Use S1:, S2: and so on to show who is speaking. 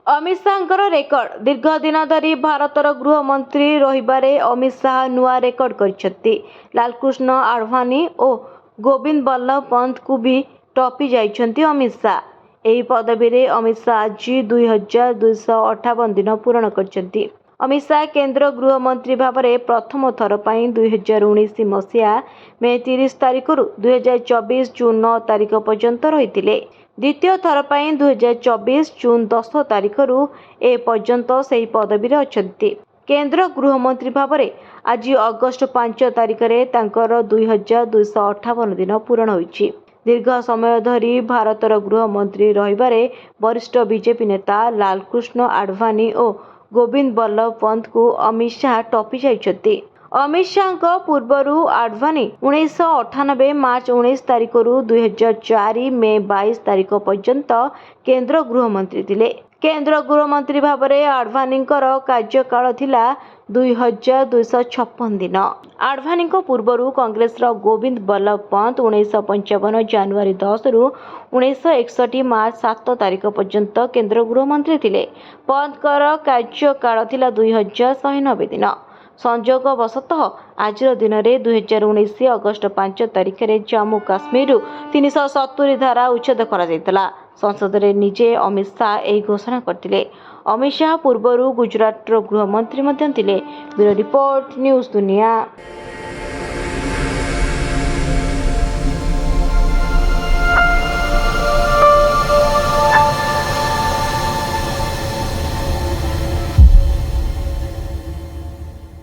S1: Amit शाहଙ୍କର record. ଦୀର୍ଘ ଦିନ ଧରି ଭାରତର ଗୃହମନ୍ତ୍ରୀ ରହିବାରେ ଅମିତ ଶାହ ନୂଆ ରେକର୍ଡ କରିଛନ୍ତି। ଲାଲକୃଷ୍ଣ ଆଡଭାନୀ ଓ ଗୋବିନ୍ଦ ବଲ୍ଲଭ ପନ୍ତଙ୍କୁ ବି ଟପି ଯାଇଛନ୍ତି ଅମିତ ଶାହ। ଏହି ପଦବୀରେ ଅମିତ ଶାହ ଆଜି 2258 ଦିନ ପୂରଣ କରିଛନ୍ତି। ଅମିତ ଶାହ କେନ୍ଦ୍ର ଗୃହମନ୍ତ୍ରୀ ଭାବରେ ପ୍ରଥମ ଥର ପାଇଁ 2019 ମସିହା ମେ 30 ତାରିଖରୁ 2024 ଜୁନ୍ 9 ତାରିଖ ପର୍ଯ୍ୟନ୍ତ ରହିଥିଲେ। ଦ୍ୱିତୀୟ ଥର ପାଇଁ 2024 ଜୁନ୍ 10 ତାରିଖରୁ ଏ ପର୍ଯ୍ୟନ୍ତ ସେହି ପଦବୀରେ ଅଛନ୍ତି। କେନ୍ଦ୍ର ଗୃହମନ୍ତ୍ରୀ ଭାବରେ ଆଜି ଅଗଷ୍ଟ 5 ତାରିଖରେ ତାଙ୍କର 2258 ଦିନ ପୂରଣ ହୋଇଛି। ଦୀର୍ଘ ସମୟ ଧରି ଭାରତର ଗୃହମନ୍ତ୍ରୀ ରହିବାରେ ବରିଷ୍ଠ ବିଜେପି ନେତା ଲାଲକୃଷ୍ଣ ଆଡଭାନୀ ଓ ଗୋବିନ୍ଦ ବଲ୍ଲଭ ପନ୍ତଙ୍କୁ ଅମିତ ଶାହ ଟପି ଯାଇଛନ୍ତି। ଅମିତ ଶାହଙ୍କ ପୂର୍ବରୁ ଆଡଭାନୀ 1998 ମାର୍ଚ୍ଚ 19 ତାରିଖରୁ 2004 ମେ 22 ତାରିଖ ପର୍ଯ୍ୟନ୍ତ କେନ୍ଦ୍ର ଗୃହମନ୍ତ୍ରୀ ଥିଲେ। କେନ୍ଦ୍ର ଗୃହମନ୍ତ୍ରୀ ଭାବରେ ଆଡଭାନୀଙ୍କର କାର୍ଯ୍ୟକାଳ ଥିଲା 2256 ଦିନ। ଆଡଭାନୀଙ୍କ ପୂର୍ବରୁ କଂଗ୍ରେସର ଗୋବିନ୍ଦ ବଲ୍ଲଭ ପନ୍ତ 1955 ଜାନୁଆରୀ 10ରୁ 1961 ମାର୍ଚ୍ଚ 7 ତାରିଖ ପର୍ଯ୍ୟନ୍ତ କେନ୍ଦ୍ର ଗୃହମନ୍ତ୍ରୀ ଥିଲେ। ପନ୍ତଙ୍କର କାର୍ଯ୍ୟକାଳ ଥିଲା 2190 ଦିନ। ସଂଯୋଗବଶତଃ ଆଜିର ଦିନରେ 2019 ଅଗଷ୍ଟ 5 ତାରିଖରେ ଜାମ୍ମୁ କାଶ୍ମୀରରୁ 370 ଧାରା ଉଚ୍ଛେଦ କରାଯାଇଥିଲା। ସଂସଦରେ ନିଜେ ଅମିତ ଶାହ ଏହି ଘୋଷଣା କରିଥିଲେ। ଅମିତ ଶାହ ପୂର୍ବରୁ ଗୁଜରାଟର ଗୃହମନ୍ତ୍ରୀ ମଧ୍ୟ ଥିଲେ। ବ୍ୟୁରୋ ରିପୋର୍ଟ, ନ୍ୟୁଜ୍ ଦୁନିଆ।